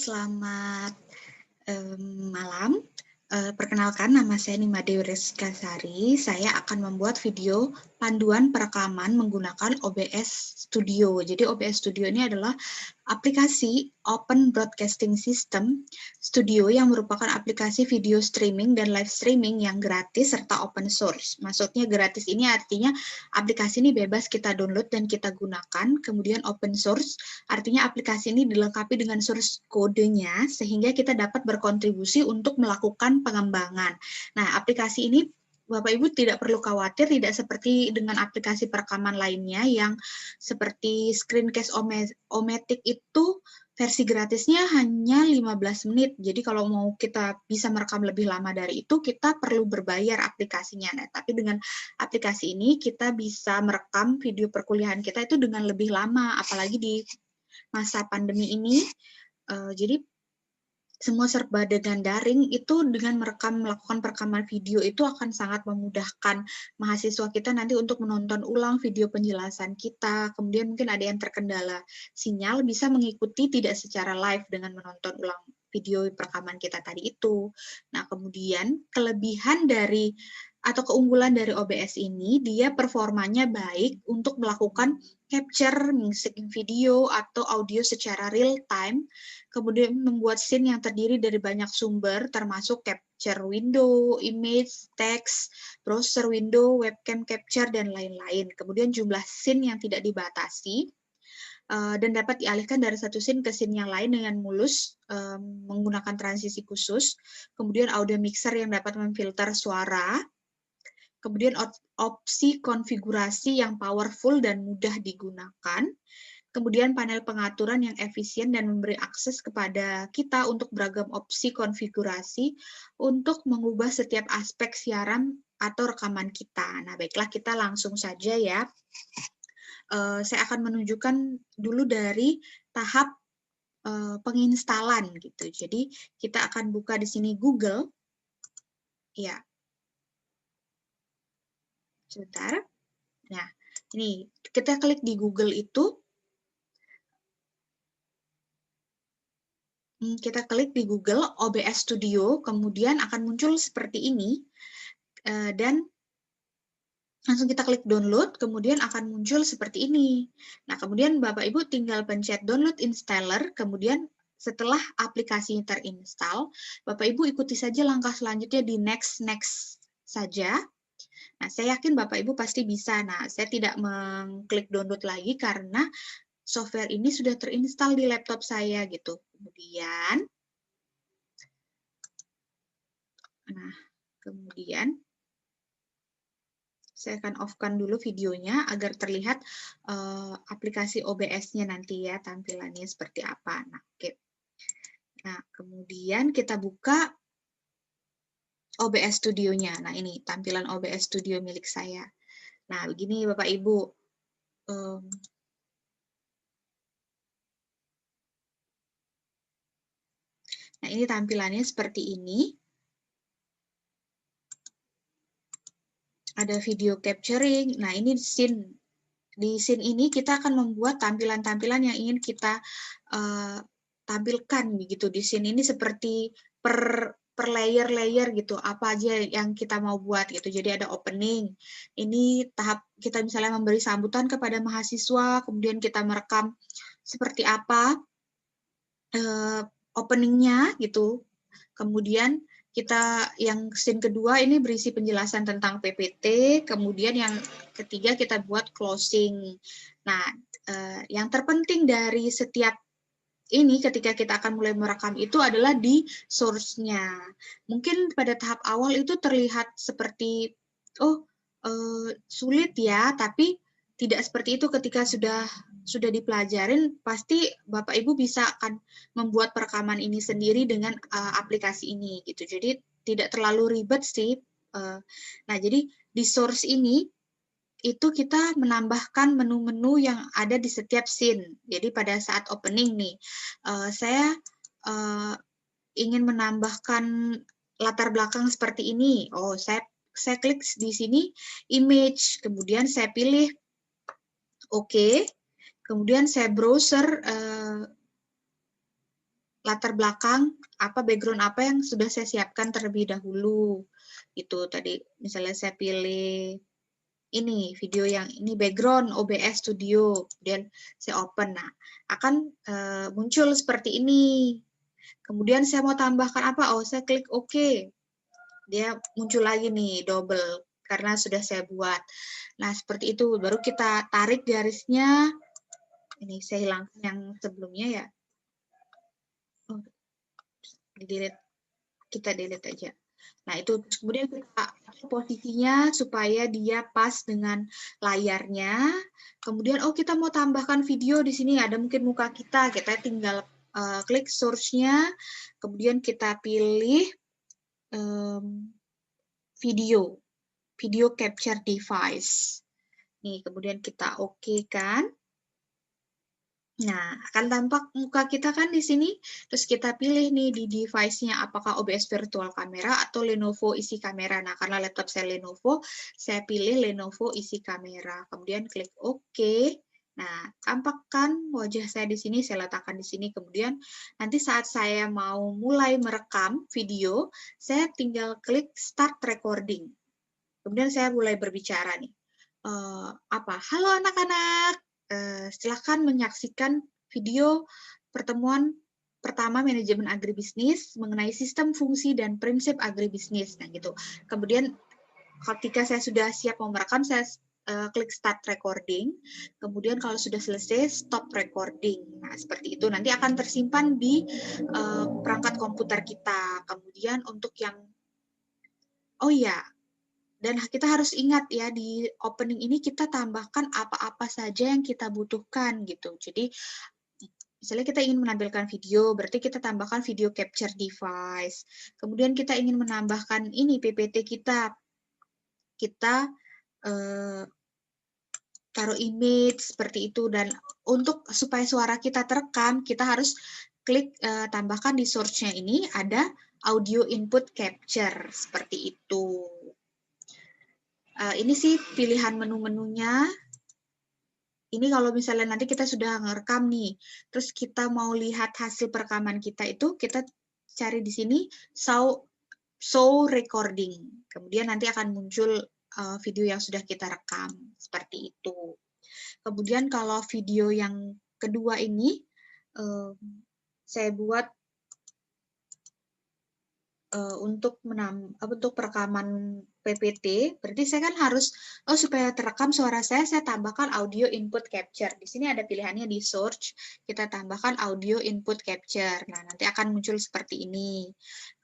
selamat malam. Perkenalkan, nama saya Nima Dewi Rizka Sari. Saya akan membuat video panduan perekaman menggunakan OBS Studio. Jadi OBS Studio ini adalah aplikasi Open Broadcasting System Studio yang merupakan aplikasi video streaming dan live streaming yang gratis serta open source. Maksudnya gratis ini artinya aplikasi ini bebas kita download dan kita gunakan. Kemudian open source artinya aplikasi ini dilengkapi dengan source kodenya sehingga kita dapat berkontribusi untuk melakukan pengembangan. Nah, aplikasi ini Bapak Ibu tidak perlu khawatir, tidak seperti dengan aplikasi perekaman lainnya yang seperti Screencast O-Matic itu versi gratisnya hanya 15 menit. Jadi kalau mau kita bisa merekam lebih lama dari itu, kita perlu berbayar aplikasinya. Nah, tapi dengan aplikasi ini kita bisa merekam video perkuliahan kita itu dengan lebih lama, apalagi di masa pandemi ini. Jadi semua serba dengan daring, itu dengan melakukan perekaman video itu akan sangat memudahkan mahasiswa kita nanti untuk menonton ulang video penjelasan kita. Kemudian mungkin ada yang terkendala sinyal, bisa mengikuti tidak secara live dengan menonton ulang video perekaman kita tadi itu. Nah, kemudian kelebihan dari atau keunggulan dari OBS ini, dia performanya baik untuk melakukan capture music video atau audio secara real time, kemudian membuat scene yang terdiri dari banyak sumber, termasuk capture window, image, text, browser window, webcam capture, dan lain-lain. Kemudian jumlah scene yang tidak dibatasi, dan dapat dialihkan dari satu scene ke scene yang lain dengan mulus, menggunakan transisi khusus. Kemudian audio mixer yang dapat memfilter suara. Kemudian opsi konfigurasi yang powerful dan mudah digunakan. Kemudian panel pengaturan yang efisien dan memberi akses kepada kita untuk beragam opsi konfigurasi untuk mengubah setiap aspek siaran atau rekaman kita. Nah, baiklah kita langsung saja ya. Saya akan menunjukkan dulu dari tahap penginstalan gitu. Jadi kita akan buka di sini Google. Ya. Sebentar. Nah, ini kita klik di Google itu. Kita klik di Google OBS Studio, kemudian akan muncul seperti ini, dan langsung kita klik download, kemudian akan muncul seperti ini. Nah, kemudian Bapak Ibu tinggal pencet download installer, kemudian setelah aplikasi terinstall, Bapak Ibu ikuti saja langkah selanjutnya di next saja. Nah, saya yakin Bapak Ibu pasti bisa. Nah, saya tidak mengklik download lagi karena software ini sudah terinstall di laptop saya gitu. Kemudian saya akan off-kan dulu videonya agar terlihat aplikasi OBS-nya nanti ya, tampilannya seperti apa. Nah, oke. Nah, kemudian kita buka OBS Studio-nya. Nah, ini tampilan OBS Studio milik saya. Nah, begini Bapak Ibu. Nah, ini tampilannya seperti ini. Ada video capturing. Nah, ini scene. Di scene ini kita akan membuat tampilan-tampilan yang ingin kita tampilkan begitu. Di scene ini seperti per layer-layer gitu, apa aja yang kita mau buat gitu. Jadi ada opening. Ini tahap kita misalnya memberi sambutan kepada mahasiswa, kemudian kita merekam seperti apa openingnya gitu. Kemudian kita yang scene kedua ini berisi penjelasan tentang PPT, kemudian yang ketiga kita buat closing. Nah, yang terpenting dari setiap ini ketika kita akan mulai merekam itu adalah di source-nya. Mungkin pada tahap awal itu terlihat seperti, sulit ya, tapi tidak seperti itu ketika sudah dipelajarin, pasti Bapak Ibu bisa akan membuat perekaman ini sendiri dengan aplikasi ini gitu. Jadi tidak terlalu ribet sih. Nah, jadi di source ini itu kita menambahkan menu-menu yang ada di setiap scene. Jadi pada saat opening nih, saya ingin menambahkan latar belakang seperti ini. Oh, saya klik di sini image, kemudian saya pilih Oke. Kemudian saya browser latar belakang apa background apa yang sudah saya siapkan terlebih dahulu. Itu tadi misalnya saya pilih ini video yang ini background OBS Studio, kemudian saya open. Nah, akan muncul seperti ini. Kemudian saya mau tambahkan apa? Oh, saya klik OK. Dia muncul lagi nih double karena sudah saya buat. Nah, seperti itu. Baru kita tarik garisnya. Ini saya hilangkan yang sebelumnya ya. Oh, di-delete. Kita delete aja. Nah, itu kemudian kita posisinya supaya dia pas dengan layarnya. Kemudian, oh kita mau tambahkan video di sini, ada mungkin muka kita tinggal klik source-nya, kemudian kita pilih video capture device. Nih, kemudian kita OK kan. Nah, akan tampak muka kita kan di sini, terus kita pilih nih di device-nya apakah OBS Virtual Camera atau Lenovo isi kamera. Nah, karena laptop saya Lenovo, saya pilih Lenovo isi kamera. Kemudian klik OK. Nah, tampak kan wajah saya di sini, saya letakkan di sini. Kemudian nanti saat saya mau mulai merekam video, saya tinggal klik Start Recording. Kemudian saya mulai berbicara nih. Halo anak-anak. Silakan menyaksikan video pertemuan pertama manajemen agribisnis mengenai sistem fungsi dan prinsip agribisnis. Nah, gitu. Kemudian ketika saya sudah siap mau merekam, saya klik start recording. Kemudian kalau sudah selesai, stop recording. Nah, seperti itu. Nanti akan tersimpan di perangkat komputer kita. Kemudian untuk yang, oh ya, dan kita harus ingat ya, di opening ini kita tambahkan apa-apa saja yang kita butuhkan gitu. Jadi misalnya kita ingin menampilkan video, berarti kita tambahkan video capture device. Kemudian kita ingin menambahkan ini PPT kita. Kita taruh image seperti itu, dan untuk supaya suara kita terekam, kita harus klik tambahkan di source-nya ini ada audio input capture seperti itu. Ini sih pilihan menu-menunya. Ini kalau misalnya nanti kita sudah ngerekam nih, terus kita mau lihat hasil perekaman kita itu, kita cari di sini show recording. Kemudian nanti akan muncul video yang sudah kita rekam, seperti itu. Kemudian kalau video yang kedua ini, saya buat untuk perekaman PPT, berarti saya kan harus, supaya terekam suara saya tambahkan audio input capture. Di sini ada pilihannya di search, kita tambahkan audio input capture. Nah, nanti akan muncul seperti ini.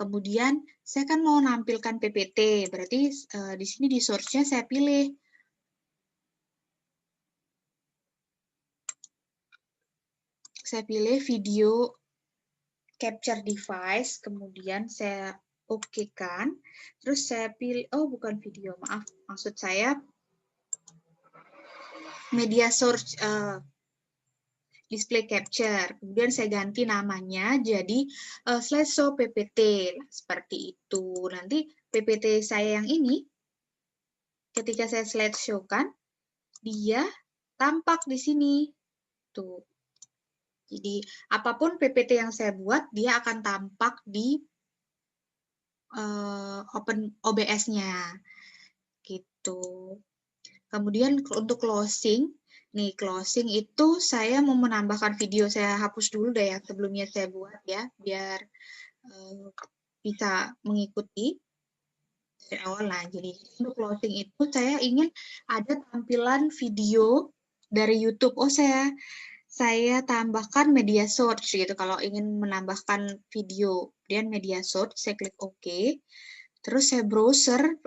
Kemudian, saya kan mau nampilkan PPT, berarti di sini di search-nya saya pilih. Saya pilih video capture device, kemudian saya oke-kan, terus saya pilih, oh bukan video, maaf, maksud saya media source display capture, kemudian saya ganti namanya jadi slideshow PPT, seperti itu. Nanti PPT saya yang ini, ketika saya slideshow kan, dia tampak di sini, tuh. Jadi apapun PPT yang saya buat, dia akan tampak di open OBS-nya gitu. Kemudian untuk closing, nih closing itu saya mau menambahkan video, saya hapus dulu deh yang sebelumnya saya buat ya, biar bisa mengikuti dari awal. Nah, jadi untuk closing itu saya ingin ada tampilan video dari YouTube. Oh, saya tambahkan media source gitu. Kalau ingin menambahkan video, kemudian media source, saya klik OK. Terus saya browser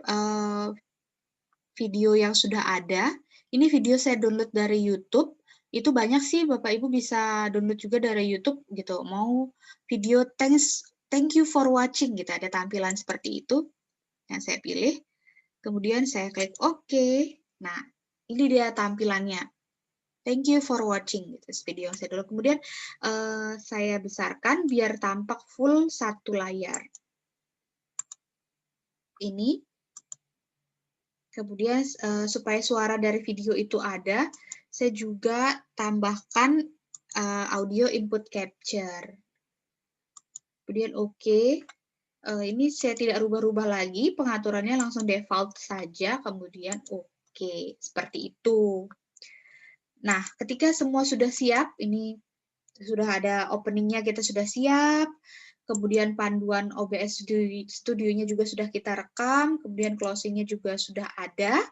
video yang sudah ada. Ini video saya download dari YouTube. Itu banyak sih Bapak Ibu bisa download juga dari YouTube gitu. Mau video thank you for watching gitu, ada tampilan seperti itu yang saya pilih. Kemudian saya klik OK. Nah, ini dia tampilannya. Thank you for watching gitu, video yang saya download. Kemudian saya besarkan biar tampak full satu layar. Ini. Kemudian supaya suara dari video itu ada, saya juga tambahkan audio input capture. kemudian oke. Ini saya tidak rubah-rubah lagi, pengaturannya langsung default saja, kemudian oke, seperti itu. Nah, ketika semua sudah siap, ini sudah ada openingnya, kita sudah siap, kemudian panduan OBS Studio-nya juga sudah kita rekam, kemudian closing-nya juga sudah ada,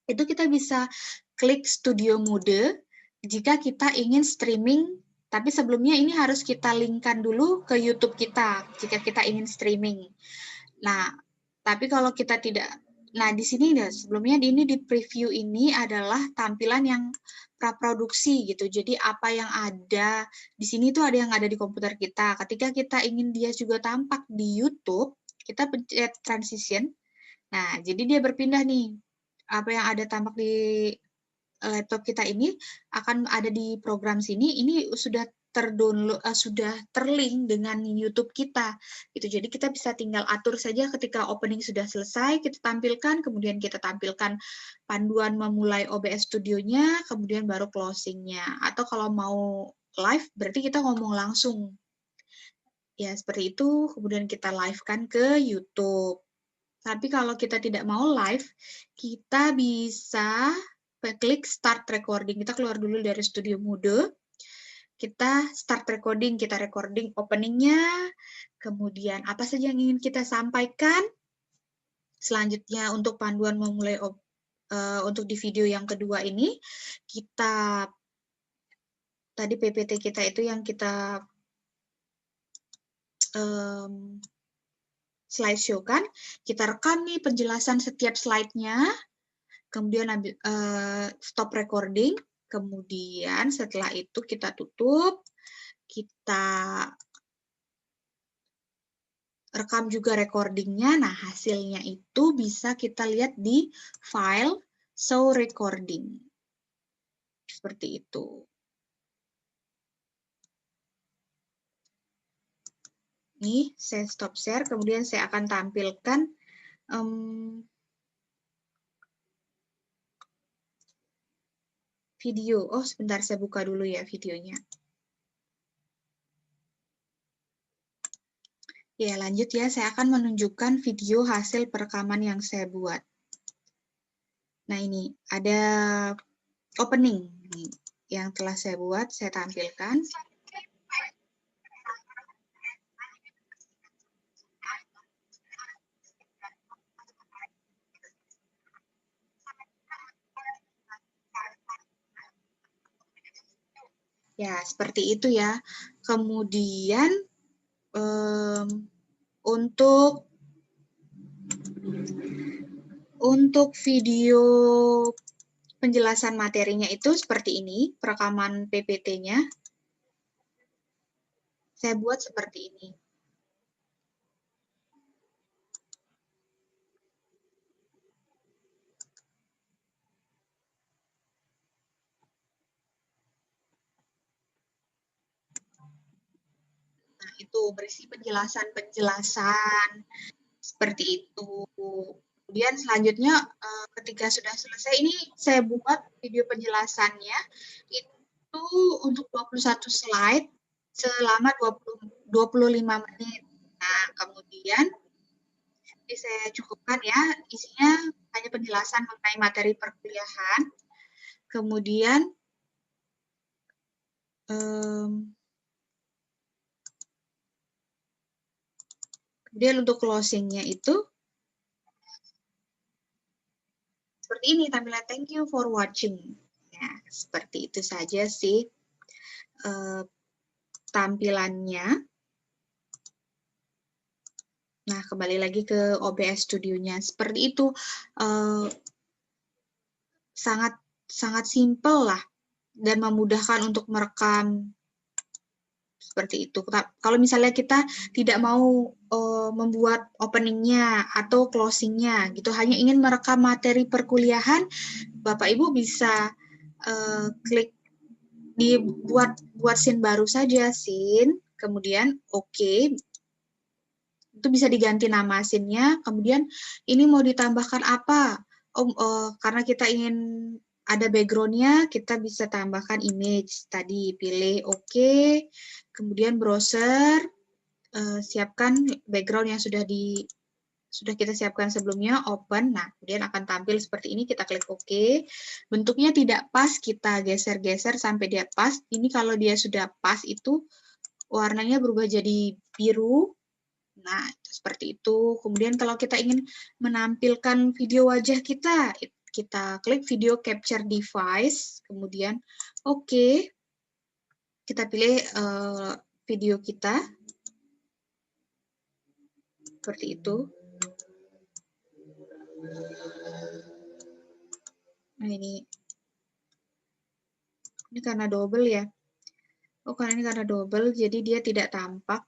itu kita bisa klik Studio Mode jika kita ingin streaming, tapi sebelumnya ini harus kita linkkan dulu ke YouTube kita jika kita ingin streaming. Nah, tapi kalau kita tidak, nah di sini sebelumnya ini di preview ini adalah tampilan yang praproduksi gitu. Jadi apa yang ada di sini itu ada yang ada di komputer kita. Ketika kita ingin dia juga tampak di YouTube, kita pencet transition. Nah, jadi dia berpindah nih. Apa yang ada tampak di laptop kita ini akan ada di program sini. Ini sudah terdownload, sudah terlink dengan YouTube kita. Gitu. Jadi kita bisa tinggal atur saja ketika opening sudah selesai, kita tampilkan, kemudian kita tampilkan panduan memulai OBS Studio-nya, kemudian baru closing-nya. Atau kalau mau live, berarti kita ngomong langsung. Ya, seperti itu, kemudian kita live-kan ke YouTube. Tapi kalau kita tidak mau live, kita bisa klik start recording. Kita keluar dulu dari Studio Mode. Kita start recording, kita recording openingnya, kemudian apa saja yang ingin kita sampaikan. Selanjutnya untuk panduan memulai untuk di video yang kedua ini, kita tadi PPT kita itu yang kita slideshow kan, kita rekam nih penjelasan setiap slide-nya, kemudian stop recording, kemudian setelah itu kita tutup, kita rekam juga recordingnya. Nah, hasilnya itu bisa kita lihat di file show recording. Seperti itu. Nih, saya stop share, kemudian saya akan tampilkan video. Oh, sebentar saya buka dulu ya videonya. Ya, lanjut ya. Saya akan menunjukkan video hasil perekaman yang saya buat. Nah, ini ada opening yang telah saya buat, saya tampilkan. Ya, seperti itu ya. Kemudian untuk video penjelasan materinya itu seperti ini, perekaman PPT-nya. Saya buat seperti ini. Nah, itu berisi penjelasan-penjelasan seperti itu. Kemudian selanjutnya ketika sudah selesai ini saya buat video penjelasannya itu untuk 21 slide selama 25 menit. Nah, kemudian ini saya cukupkan ya, isinya hanya penjelasan mengenai materi perkuliahan. Kemudian untuk closing-nya itu seperti ini tampilan thank you for watching. Ya, seperti itu saja sih tampilannya. Nah, kembali lagi ke OBS Studio-nya. Seperti itu, sangat simple lah dan memudahkan untuk merekam seperti itu. Kalau misalnya kita tidak mau membuat openingnya atau closingnya gitu, hanya ingin merekam materi perkuliahan, Bapak Ibu bisa klik buat scene baru saja, scene, kemudian oke. Itu bisa diganti nama scene-nya, kemudian ini mau ditambahkan apa? Karena kita ingin ada background-nya, kita bisa tambahkan image tadi, pilih oke, kemudian browser, siapkan background yang sudah kita siapkan sebelumnya, open. Nah, kemudian akan tampil seperti ini, kita klik OK. Bentuknya tidak pas, kita geser-geser sampai dia pas. Ini kalau dia sudah pas itu warnanya berubah jadi biru. Nah, seperti itu. Kemudian kalau kita ingin menampilkan video wajah kita klik video capture device, kemudian OK. Kita pilih video kita. Seperti itu. Nah, ini karena double ya. Oh, karena ini karena double, jadi dia tidak tampak.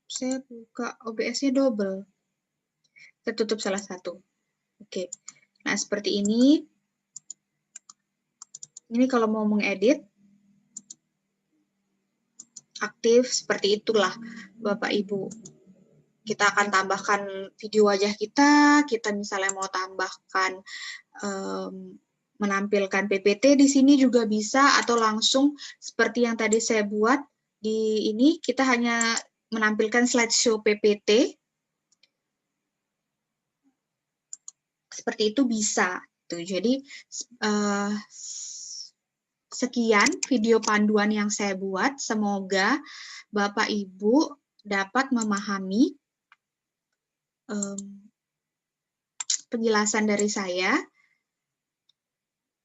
Saya buka OBS-nya double. Saya tutup salah satu. Oke. Nah, seperti ini. Ini kalau mau mengedit, aktif seperti itulah, Bapak Ibu. Kita akan tambahkan video wajah kita misalnya mau tambahkan menampilkan PPT di sini juga bisa, atau langsung seperti yang tadi saya buat di ini, kita hanya menampilkan slideshow PPT. Seperti itu bisa. Tuh, jadi sekian video panduan yang saya buat. Semoga Bapak Ibu dapat memahami penjelasan dari saya.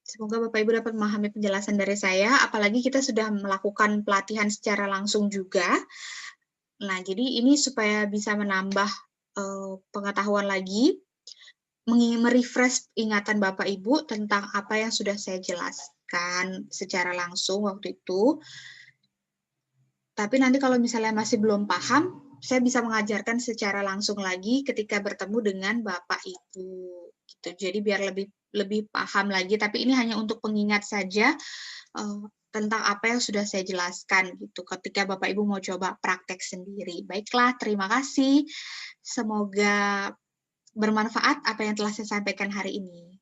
Semoga Bapak Ibu dapat memahami penjelasan dari saya, apalagi kita sudah melakukan pelatihan secara langsung juga. Nah, jadi ini supaya bisa menambah pengetahuan lagi, merefresh ingatan Bapak Ibu tentang apa yang sudah saya jelaskan secara langsung waktu itu. Tapi nanti kalau misalnya masih belum paham, saya bisa mengajarkan secara langsung lagi ketika bertemu dengan Bapak Ibu. Gitu. Jadi biar lebih paham lagi, tapi ini hanya untuk pengingat saja tentang apa yang sudah saya jelaskan gitu ketika Bapak Ibu mau coba praktek sendiri. Baiklah, terima kasih. Semoga bermanfaat apa yang telah saya sampaikan hari ini.